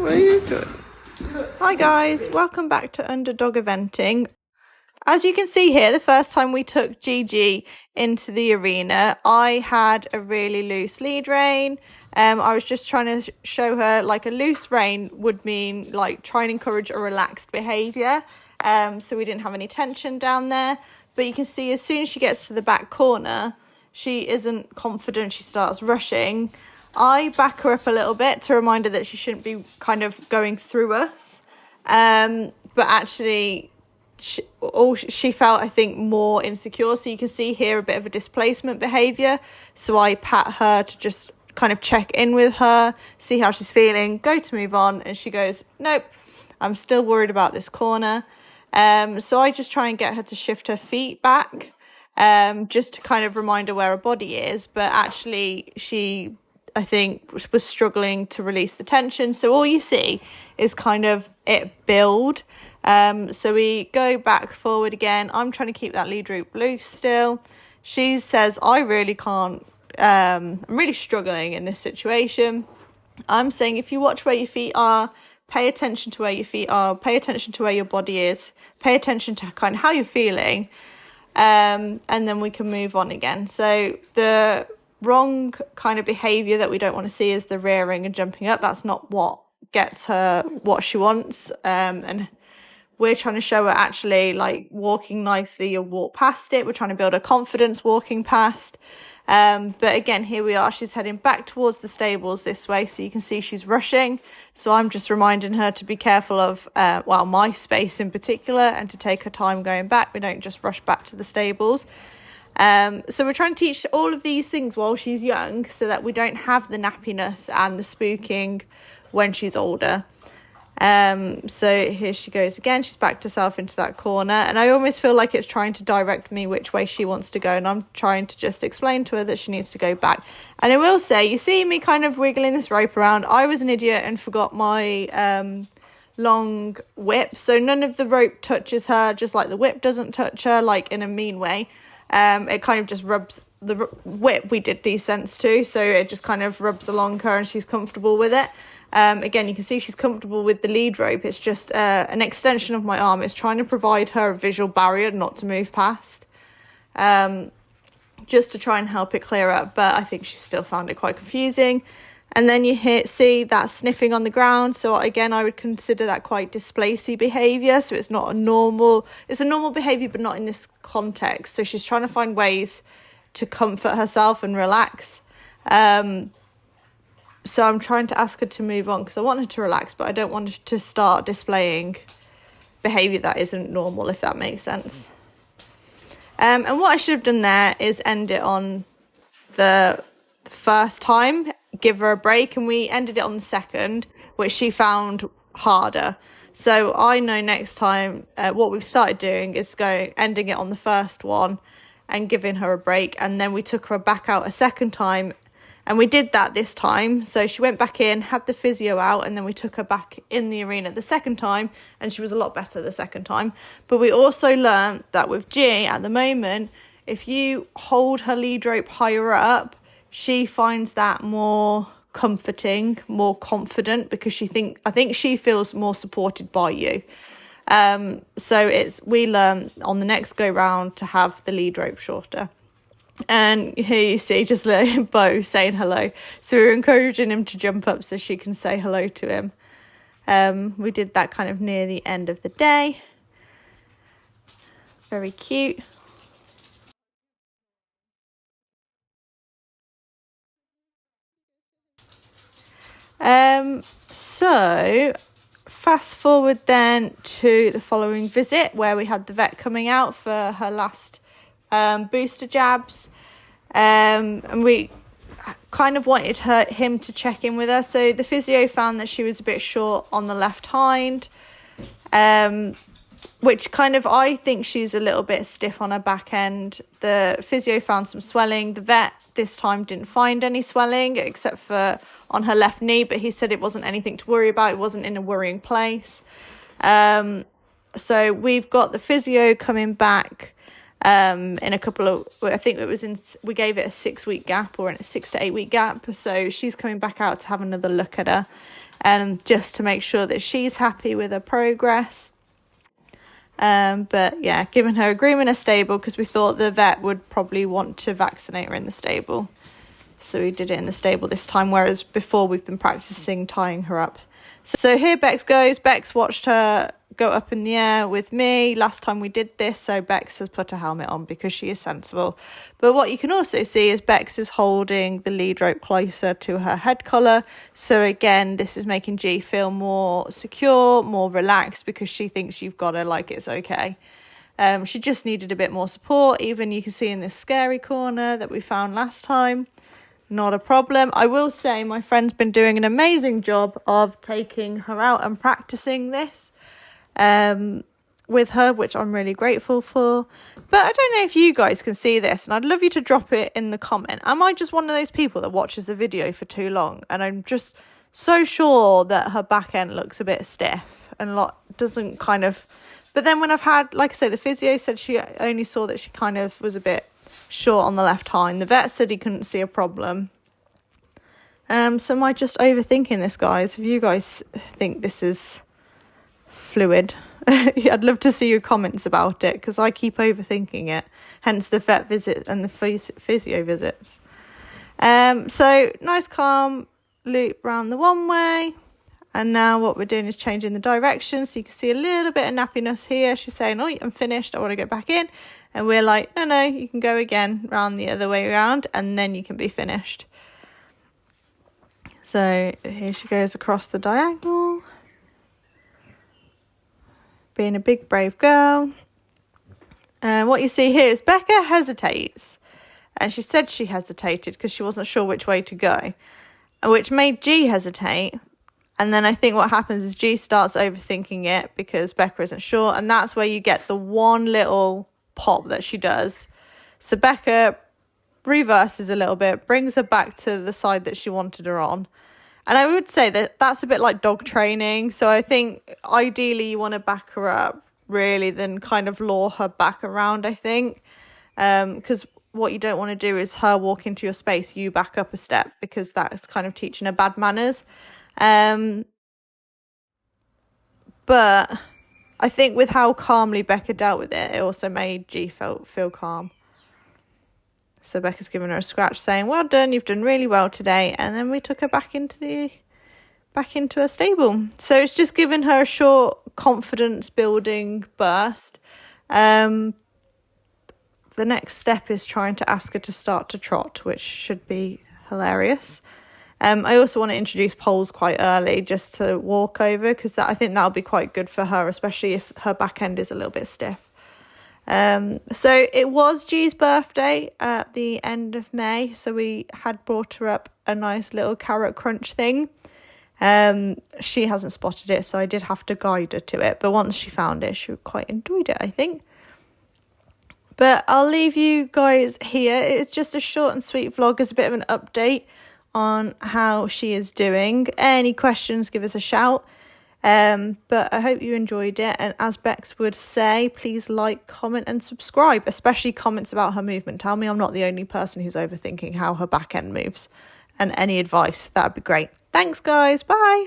What are you doing? Hi guys, welcome back to Underdog Eventing. As you can see here, the first time we took GiGi into the arena, I had a really loose lead rein. I was just trying to show her like a loose rein would mean like try and encourage a relaxed behaviour. So we didn't have any tension down there. But you can see as soon as she gets to the back corner, she isn't confident, she starts rushing. I back her up a little bit to remind her that she shouldn't be kind of going through us. But actually, she felt, I think, more insecure. So you can see here a bit of a displacement behaviour. So I pat her to just kind of check in with her, see how she's feeling, go to move on. And she goes, nope, I'm still worried about this corner. So I just try and get her to shift her feet back, just to kind of remind her where her body is. But actually, she, I think, was struggling to release the tension. So all you see is kind of it build. So we go back forward again. I'm trying to keep that lead rope loose still. She says, I really can't, I'm really struggling in this situation. I'm saying, if you watch where your feet are, pay attention to where your feet are, pay attention to where your body is, pay attention to kind of how you're feeling, and then we can move on again. So the wrong kind of behaviour that we don't want to see is the rearing and jumping up. That's not what gets her what she wants. And we're trying to show her actually like walking nicely, you'll walk past it. We're trying to build her confidence walking past. But again, here we are, she's heading back towards the stables this way, so you can see she's rushing. So I'm just reminding her to be careful of my space in particular, and to take her time going back. We don't just rush back to the stables. So we're trying to teach all of these things while she's young, so that we don't have the nappiness and the spooking when she's older. So here she goes again, she's backed herself into that corner, and I almost feel like it's trying to direct me which way she wants to go, and I'm trying to just explain to her that she needs to go back. And I will say, you see me kind of wiggling this rope around, I was an idiot and forgot my long whip, so none of the rope touches her, just like the whip doesn't touch her like in a mean way. It kind of just rubs the whip, we did descents too, so it just kind of rubs along her and she's comfortable with it. Again, you can see she's comfortable with the lead rope. It's just an extension of my arm. It's trying to provide her a visual barrier not to move past, just to try and help it clear up. But I think she still found it quite confusing. And then you see that sniffing on the ground. So again, I would consider that quite displacey behaviour. So it's not a normal, it's a normal behaviour, but not in this context. So she's trying to find ways to comfort herself and relax. So I'm trying to ask her to move on because I want her to relax, but I don't want her to start displaying behaviour that isn't normal, if that makes sense. And what I should have done there is end it on the first time, give her a break, and we ended it on the second, which she found harder. So I know next time what we've started doing is ending it on the first one and giving her a break, and then we took her back out a second time. And we did that this time. So she went back in, had the physio out, and then we took her back in the arena the second time, and she was a lot better the second time. But we also learned that with G at the moment, if you hold her lead rope higher up, she finds that more comforting, more confident, because I think she feels more supported by you. So we learn on the next go round to have the lead rope shorter. And here you see just Bo saying hello. So we were encouraging him to jump up so she can say hello to him. We did that kind of near the end of the day. Very cute. So fast forward then to the following visit, where we had the vet coming out for her last booster jabs, and we kind of wanted him to check in with her. So the physio found that she was a bit short on the left hind, which kind of, I think she's a little bit stiff on her back end. The physio found some swelling. The vet this time didn't find any swelling except for on her left knee, but he said it wasn't anything to worry about. It wasn't in a worrying place. So we've got the physio coming back in a couple of, I think it was we gave it a 6-week gap, or in a 6 to 8 week gap. So she's coming back out to have another look at her, just to make sure that she's happy with her progress. But yeah, giving her agreement a stable, because we thought the vet would probably want to vaccinate her in the stable. So we did it in the stable this time, whereas before we've been practicing tying her up. So here Bex goes. Bex watched her go up in the air with me last time we did this, so Bex has put a helmet on because she is sensible. But what you can also see is Bex is holding the lead rope closer to her head collar. So again, this is making G feel more secure, more relaxed, because she thinks you've got her like it's okay. She just needed a bit more support. Even you can see in this scary corner that we found last time. Not a problem. I will say my friend's been doing an amazing job of taking her out and practicing this with her, which I'm really grateful for. But I don't know if you guys can see this, and I'd love you to drop it in the comment. Am I just one of those people that watches a video for too long, and I'm just so sure that her back end looks a bit stiff and doesn't kind of... But then when I've had, like I say, the physio said she only saw that she kind of was a bit short on the left hind. The vet said he couldn't see a problem. So am I just overthinking this, guys? If you guys think this is fluid, I'd love to see your comments about it, because I keep overthinking it, hence the vet visit and the physio visits. So nice calm loop around the one way, and now what we're doing is changing the direction, so you can see a little bit of nappiness here. She's saying, oh, I'm finished, I want to get back in. And we're like, no, you can go again round the other way around, and then you can be finished. So here she goes across the diagonal, being a big brave girl. And what you see here is Becca hesitates, and she said she hesitated because she wasn't sure which way to go, which made G hesitate. And then I think what happens is G starts overthinking it because Becca isn't sure, and that's where you get the one little pop that she does. So Becca reverses a little bit, brings her back to the side that she wanted her on. And I would say that that's a bit like dog training. So I think ideally you want to back her up really, then kind of lure her back around, I think. Because what you don't want to do is her walk into your space, you back up a step, because that's kind of teaching her bad manners. But I think with how calmly Becca dealt with it, it also made G feel calm. So Becca's given her a scratch saying, well done, you've done really well today. And then we took her back into her stable. So it's just given her a short confidence building burst. The next step is trying to ask her to start to trot, which should be hilarious. I also want to introduce poles quite early, just to walk over, because I think that'll be quite good for her, especially if her back end is a little bit stiff. So it was G's birthday at the end of May, so we had brought her up a nice little carrot crunch thing. She hasn't spotted it, so I did have to guide her to it, but once she found it, she quite enjoyed it, I think. But I'll leave you guys here. It's just a short and sweet vlog as a bit of an update on how she is doing. Any questions, give us a shout. But I hope you enjoyed it, and as Bex would say, please like, comment and subscribe, especially comments about her movement. Tell me I'm not the only person who's overthinking how her back end moves, and any advice, that'd be great. Thanks guys, bye.